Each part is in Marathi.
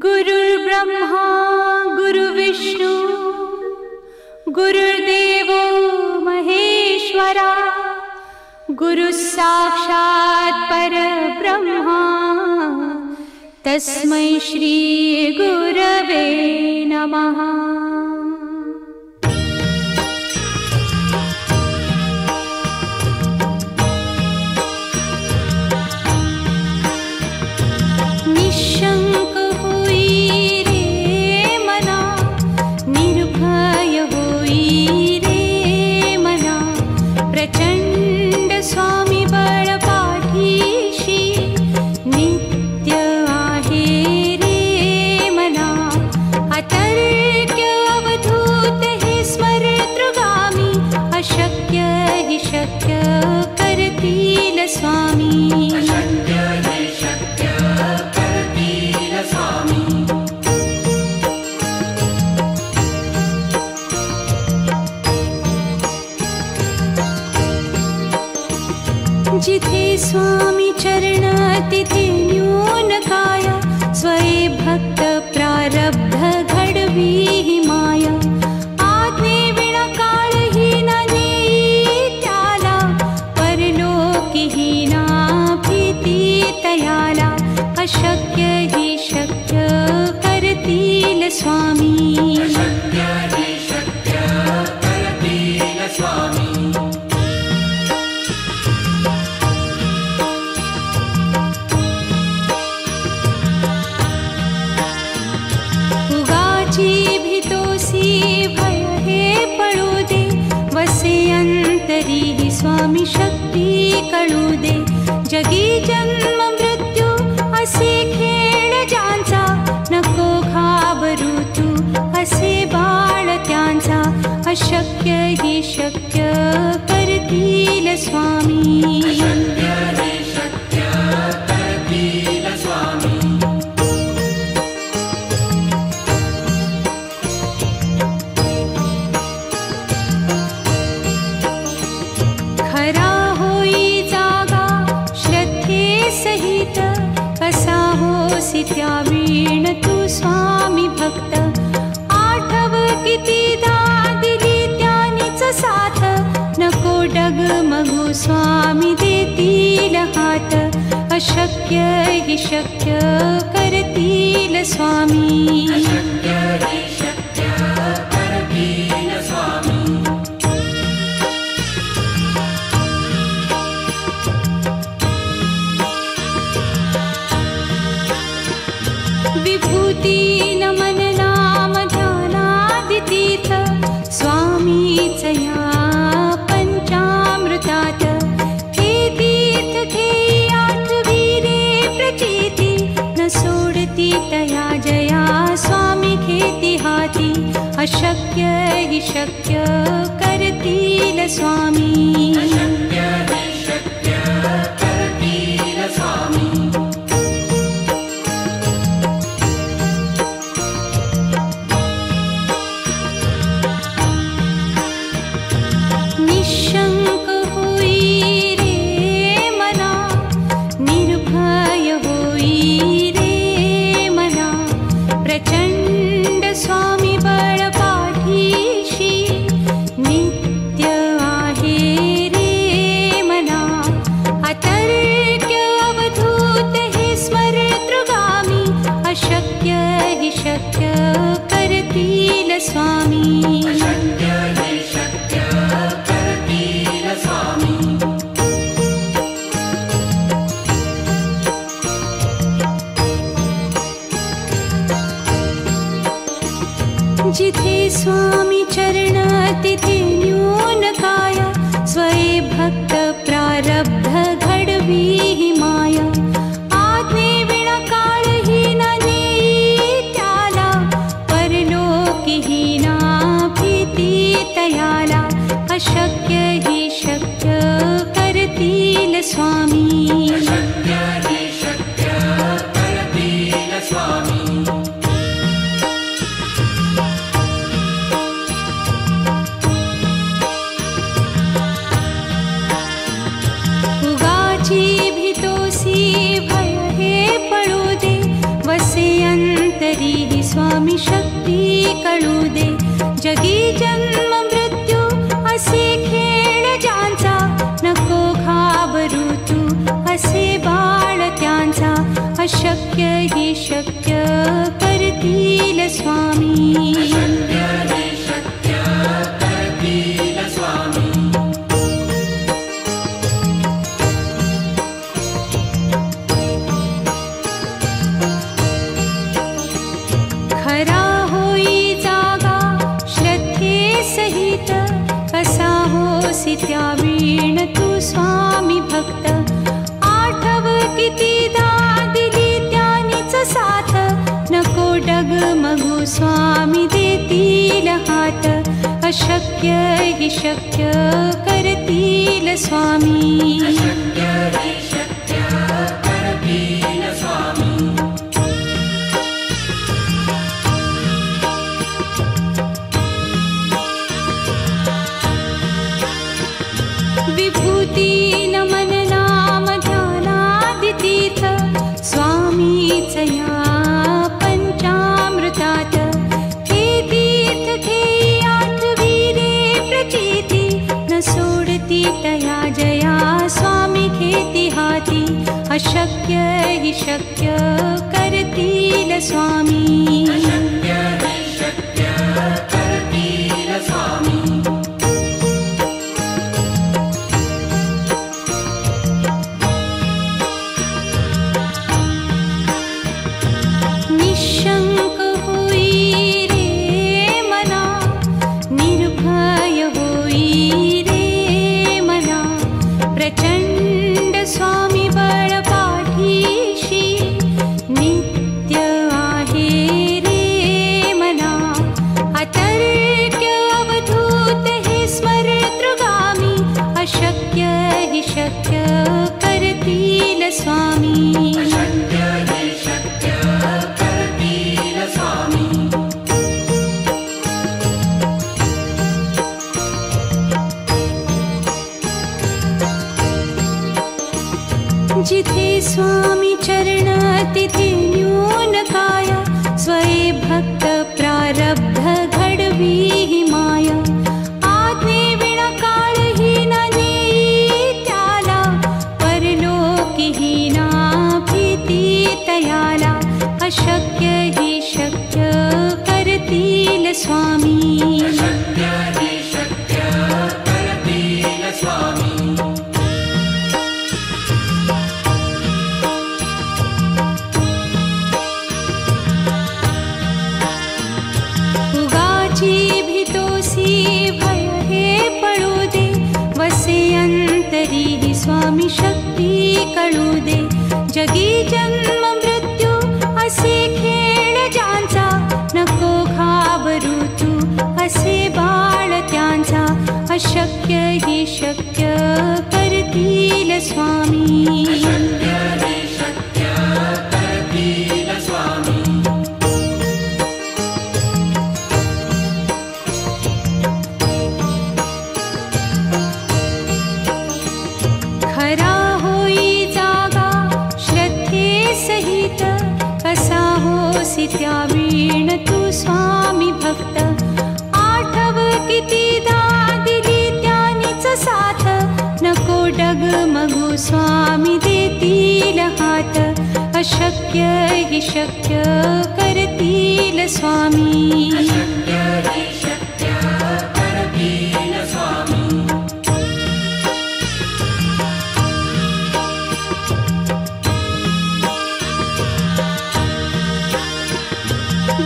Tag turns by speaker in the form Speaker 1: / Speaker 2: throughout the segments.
Speaker 1: गुरुर्ब्रह्मा गुरुर्विष्णू गुरुर्देवो महेश्वरा गुरुस्साक्षात् परब्रह्मा तस्मै श्री गुरवे नमः। निशंक होई रे मना, निर्भय होई रे मना, प्रचंड स्वामी बळ पाठीशी नित्य आहे रे मना। अतर्क्य अवधूत हे स्मरतृगामी, अशक्य हि शक्य करतील स्वामी। जिथे स्वामी चरण तिथे न्यून काया, स्वये भक्त प्रारब्ध घडवी ही माया। आज्ञे विना काळही न नेई त्याला, परलोकी ही ना भीती तयाला। अशक्य ही शक्य करतील स्वामी। भीतोसी भय हे पळू दे, वसे अंतरी ही स्वामी शक्ती कळू दे। जगी जन्म मृत्यू असे खेळ ज्यांचा, नको घाबरू तू असे बाळ त्यांचा। अशक्य ही शक्य करतील स्वामी। खरा होई जागा श्रद्धे सहित, कसा होसी त्या वीण तू स्वामी भक्त। आठव कितीदा दिली त्यानीच साथ, नको डगमगू स्वामी देतील हात। अशक्य हि शक्य करतील स्वामी। विभूती नमन नाम ध्यानादितीर्थ, स्वामीच या पंचामृतात। हे तीर्थ घेई आठवी रे प्रचिती, न सोडती तया जया स्वामी घेती हाती। अशक्य हि शक्य करतील स्वामी। निशंक होई रे मना, निर्भय होई रे मना, प्रचंड स्वामी बळ पाठीशी नित्य आहे रे मना। अतर्क्य अवधूत हे स्मरतृगामी, अशक्य हि शक्य करतील स्वामी। जिथे स्वामी चरण तिथे न्यून काया, स्वये भक्त प्रारब्ध घडवी ही माया। आज्ञे विना काळही न नेई त्याला, परलोकी ही ना भीती तयाला। अशक्य ही शक्य करतील स्वामी। स्वामी शक्ती कळू दे. जगी जन्म मृत्यू असे खेळ ज्यांचा, नको घाबरू तू असे बाळ त्यांचा. अशक्य ही शक्य करतील स्वामी. खरा होई जागा श्रद्धे सहित, कसा होसी त्या वीण तू स्वामी भक्त. आठव कितीदा दिली त्यानीच साथ, नको डगमगू स्वामी देतील हात. अशक्य ही शक्य करतील स्वामी. विभूती नमन नाम ध्यानादितीर्थ, स्वामीच या पंचामृतात. हे तीर्थ घेई आठवी रे प्रचिती, न सोडती तया जया स्वामी घेती हाती. अशक्य ही शक्य करतील स्वामी. निशंक होई रे मना, निर्भय होई रे मना. प्रचंड स्वामी बळ पाठीशी, नित्य आहे रे मना. अतर्क्य अवधूत हे स्मरतृगामी, अशक्य ही शक्य करतील स्वामी. जिथे स्वामी चरण तिथे न्यून काय, स्वये भक्त प्रारब्ध घडवी ही माया. आज्ञे विना काळही न नेई त्याला, परलोकी ही ना भीती तयाला. अशक्य ही शक्य करतील स्वामी. भय हे पळू दे, वसे अंतरी ही स्वामी शक्ती कळू दे. जगी जन्म मृत्यू असे खेळ ज्यांचा, नको घाबरू तू असे बाळ त्यांचा. अशक्य ही शक्य करतील स्वामी. खरा होई जागा श्रद्धे सहित, कसा होसी त्या वीण तू स्वामी भक्त. आठव कितीदा दिली त्यानीच साथ, नको डगमगू स्वामी देतील हात. अशक्य ही शक्य करतील स्वामी.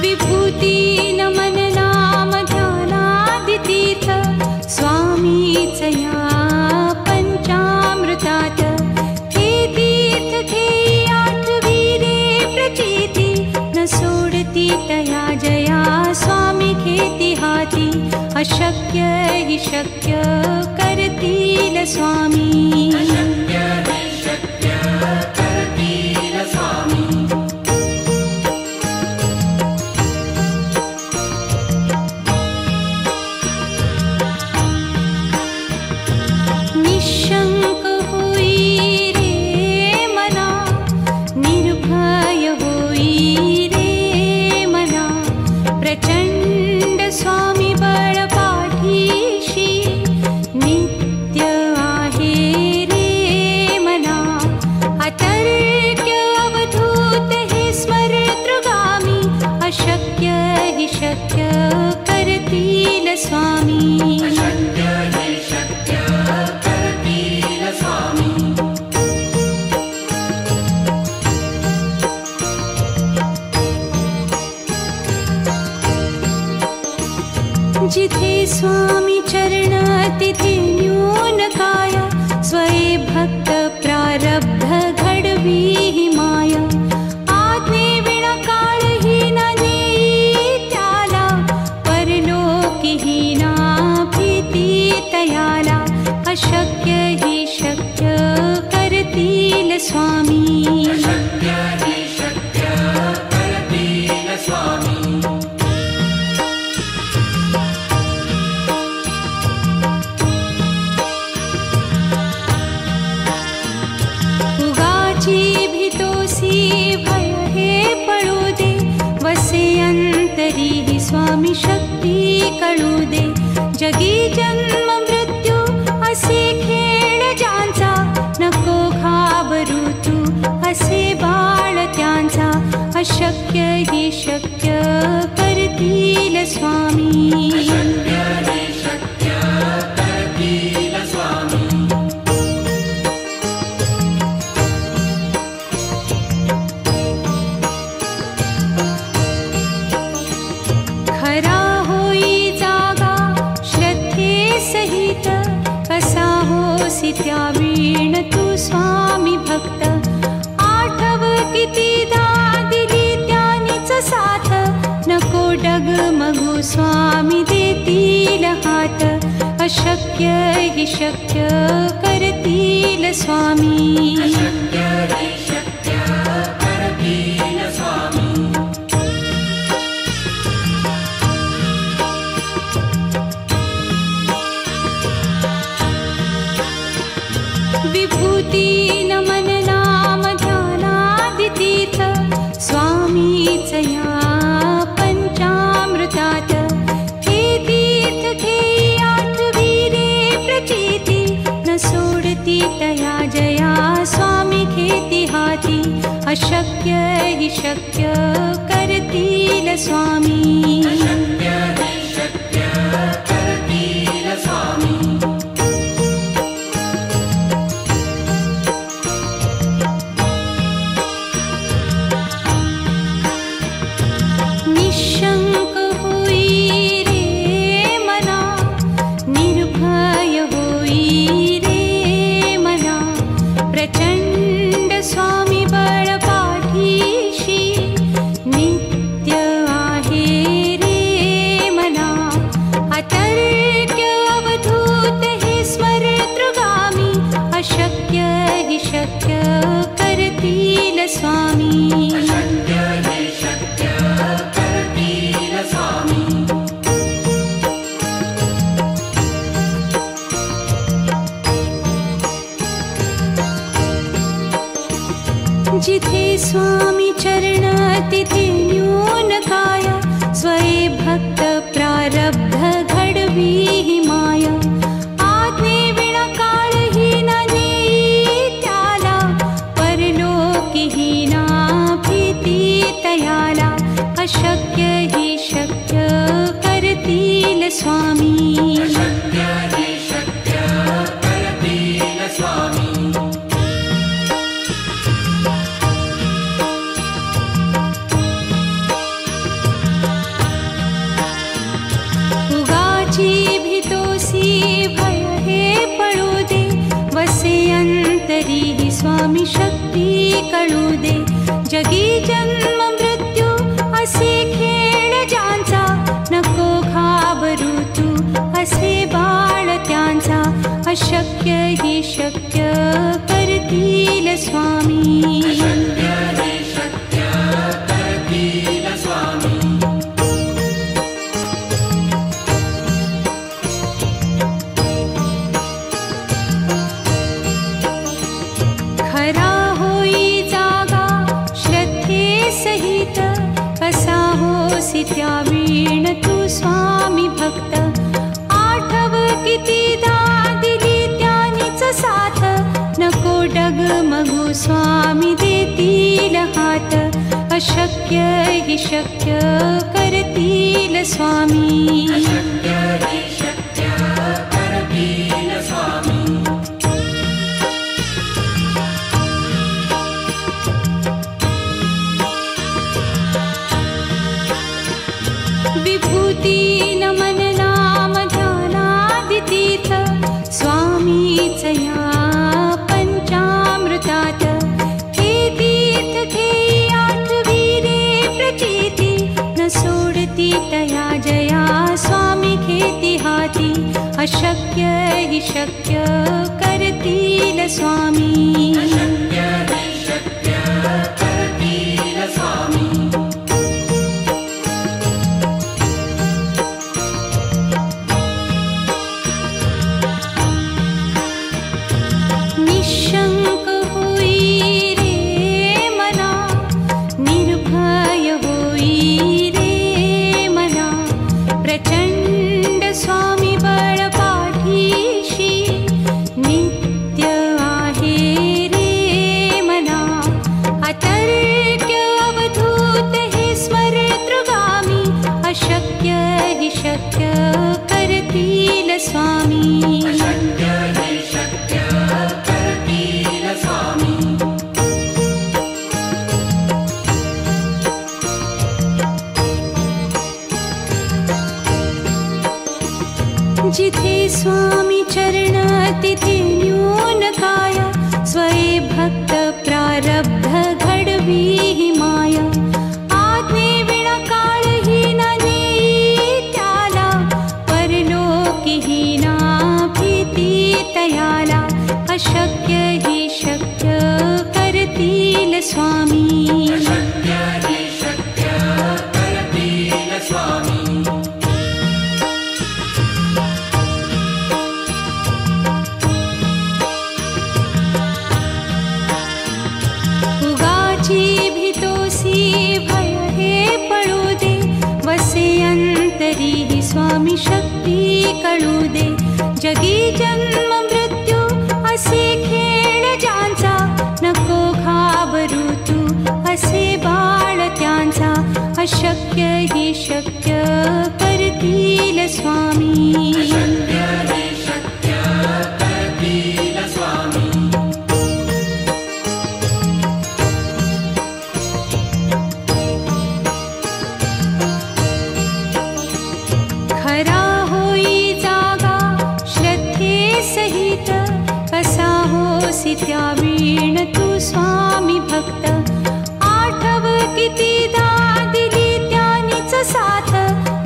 Speaker 1: विभूती नमन नाम ध्यानादितीर्थ, स्वामीच या पंचामृतात. हे तीर्थ घेई आठवी रे प्रचिती, न सोडती तया जया स्वामी घेती हाती. अशक्य ही शक्य करतील स्वामी. निशंक होई रे मना, निर्भय होई रे मना. शक्य करतील स्वामी.
Speaker 2: अशक्य हे शक्य करतील स्वामी.
Speaker 1: जिथे स्वामी चरण तिथे न्यून काय. स्वये भक्त प्रारब्ध घडवी ही माय. आज्ञे विना काळही न नेई त्याला. परलोकीही ना भीती तयाला. अशक्य ही शक्य करतील स्वामी.
Speaker 2: अशक्य हे शक्य करतील स्वामी. भय हे पळू दे. वसे अंतरी ही स्वामी शक्ती कळू दे. जगी जन्म मृत्यू असे खेळ ज्यांचा. नको घाबरू तू असे बाळ त्यांचा. अशक्य ही शक्य करतील स्वामी. अशक्य हे शक्य करतील स्वामी.
Speaker 1: खरा होई जागा श्रद्धे सहित. कसा होसी त्या वीण तू स्वामी भक्त. आठव कितीदा दिली त्यानीच साथ. नको डगमगू स्वामी देतील हात. अशक्य ही शक्य करतील स्वामी.
Speaker 2: अशक्य हे शक्य करतील स्वामी.
Speaker 1: विभूती नमन नाम ध्यानादितीर्थ. स्वामीच या पंचामृतात. हे तीर्थ घेई आठवी रे प्रचिती. न सोडती तया जया स्वामी घेती हाती. अशक्य ही शक्य करतील स्वामी.
Speaker 2: अशक्य हे शक्य करतील स्वामी. निशंक होई रे मना. निर्भय होई रे मना. प्रचंड स्वामी बळ पाठीशी. नित्य आहे रे मना. अतर्क्य अवधूत हे स्मरतृगामी. अशक्य ही शक्य करतील स्वामी. अशक्य हे शक्य करतील स्वामी.
Speaker 1: जिथे स्वामी चरण तिथे न्यून काय. स्वये भक्त प्रारब्ध घडवी ही माय. आज्ञे विना काळही न नेई त्याला. परलोकीही ना भीती तयाला. अशक्य ही शक्य करतील स्वामी.
Speaker 2: अशक्य हे शक्य करतील स्वामी. उगाची भीतोसी भय हे पळू दे. वसे अंतरी ही स्वामी शक्ती कळू दे. जगी जन्म मृत्यू असे खेळ ज्यांचा. नको घाबरू तू असे बाळ त्यांचा. अशक्य ही शक्य करतील स्वामी. अशक्य हे शक्य करतील स्वामी.
Speaker 1: खरा होई जागा श्रद्धे सहित. कसा होसी त्या वीण तू स्वामी भक्त. आठव कितीदा दिली त्यानीच साथ. नको डगमगू स्वामी देतील हात. अशक्य हि शक्य करतील स्वामी.
Speaker 2: अशक्य हि शक्य करतील स्वामी.
Speaker 1: विभूती नमन नाम ध्यानादितीर्थ स्वामीच या पंचामृतात. हे तीर्थ घेई आठविले प्रचिती न सोडती तया जया स्वामी घेती हाती. अशक्य हि शक्य करतील स्वामी.
Speaker 2: अशक्य हि शक्य करतील स्वामी.
Speaker 1: निशंक होई रे मना, निर्भय होई रे मना. प्रचंड स्वामी बळ पाठीशी नित्य आहे रे मना. अतर्क्य अवधूत हे स्मरतृगामी. अशक्य हि शक्य करतील स्वामी.
Speaker 2: अशक्य हि शक्य करतील स्वामी.
Speaker 1: जिथे स्वामी चरण तिथे न्यून काय. स्वये भक्त प्रारब्ध घडवी हि माया. आज्ञे विना काळही न नेई त्याला. परलोकी ही ना भीती तयाला. अशक्य हि शक्य करतील स्वामी.
Speaker 2: अशक्य हि शक्य करतील स्वामी.
Speaker 1: उगाची भीतोसी भय हे पळू दे. वसे अंतरी हि स्वामी शक्ती कळू दे. जगी जन्म मृत्यू असे खेळ ज्यांचा. नको घाबरू तू असे बाळ त्यांचा. अशक्य हि शक्य करतील स्वामी.
Speaker 2: अशक्य हि शक्य करतील स्वामी.
Speaker 1: खरा होई जागा श्रद्धे सहित. कसा होसी त्या वीण तू स्वामी भक्त. आठव कितीदा दिली त्यानीच साथ.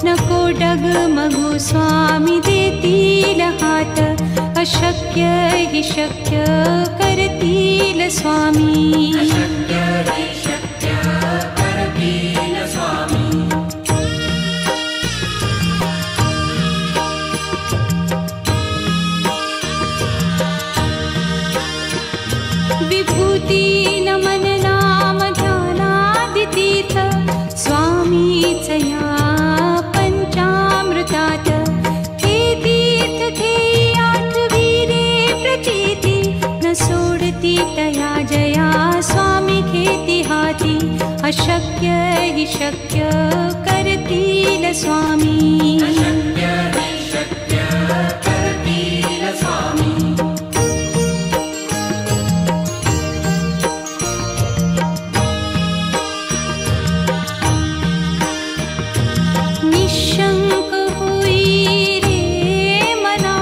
Speaker 1: नको डगमगू स्वामी देतील हात. अशक्य हि शक्य करतील स्वामी.
Speaker 2: अशक्य हि शक्य करतील स्वामी.
Speaker 1: विभूती नमन नाम ध्यानादितीर्थ स्वामीच या पंचामृतात. हे तीर्थ घेई आठविले प्रचिती न सोडती तया जया स्वामी घेती हाती. अशक्य हि शक्य करतील स्वामी.
Speaker 2: अशक्य हि शक्य करतील स्वामी.
Speaker 1: निशंक होई रे मना,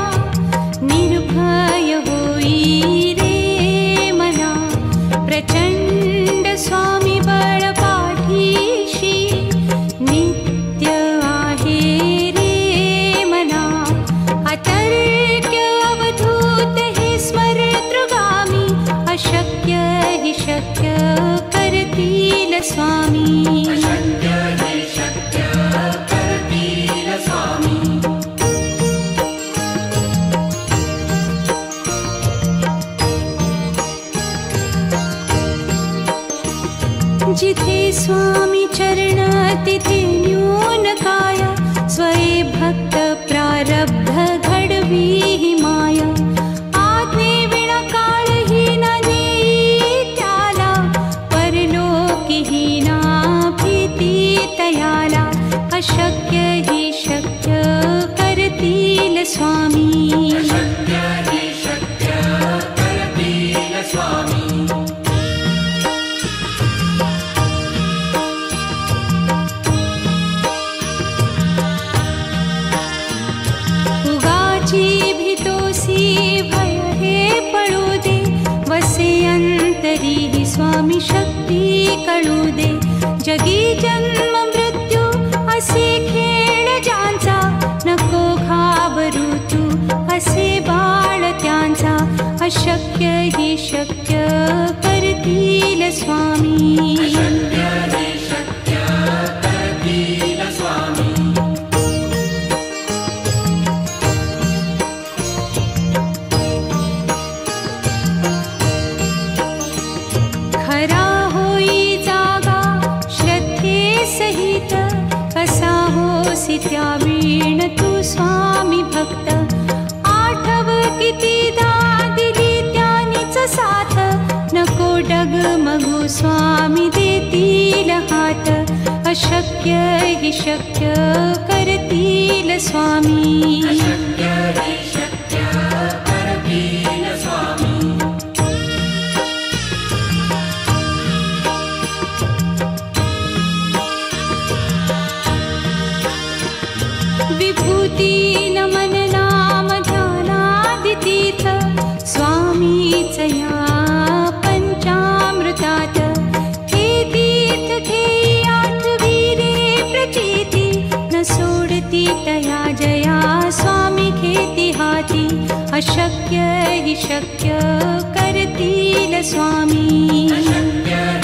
Speaker 1: निर्भय होई रे मना. प्रचंड स्वामी बळ पाठीशी नित्य आहे रे मना. अतर्क्य अवधूत हे स्मरतृगामी. अशक्य हि शक्य करतील स्वामी.
Speaker 2: अशक्य हि शक्य करतील स्वामी.
Speaker 1: जिथे स्वामी चरण तिथे न्यून काय. स्वये भक्त प्रारब्ध घडवी हि माया. आज्ञे विना काळही न नेई त्याला. परलोकी ही ना अशक्य हि शक्य करतील स्वामी
Speaker 2: अशक्य हि शक्य करतील स्वामी
Speaker 1: उगाची भीतोसी भय हे पळू दे वसे अंतरी ही स्वामी शक्ती कळू दे जगी जन्म मृत्यू असे खेळ ज्यांचा नको घाबरू तू असे बाळ त्यांचा अशक्य हि शक्य करतील स्वामी
Speaker 2: अशक्य हि शक्य करतील स्वामी
Speaker 1: खरा होई जागा श्रद्धे सहित कसा होसी त्या वीण तू स्वामी भक्त आठव कितीदा दिली त्यानीच साथ नको डगमगू स्वामी देतील हात अशक्य हि शक्य करतील स्वामी
Speaker 2: अशक्य हि शक्य करतील स्वामी
Speaker 1: विभूती नमन नाम ध्यानादितीर्थ स्वामीच या पंचामृतात हे तीर्थ घेई आठवीरे प्रचिती न सोडती तया जया स्वामी घेती हाती अशक्य हि शक्य करतील स्वामी
Speaker 2: अशक्य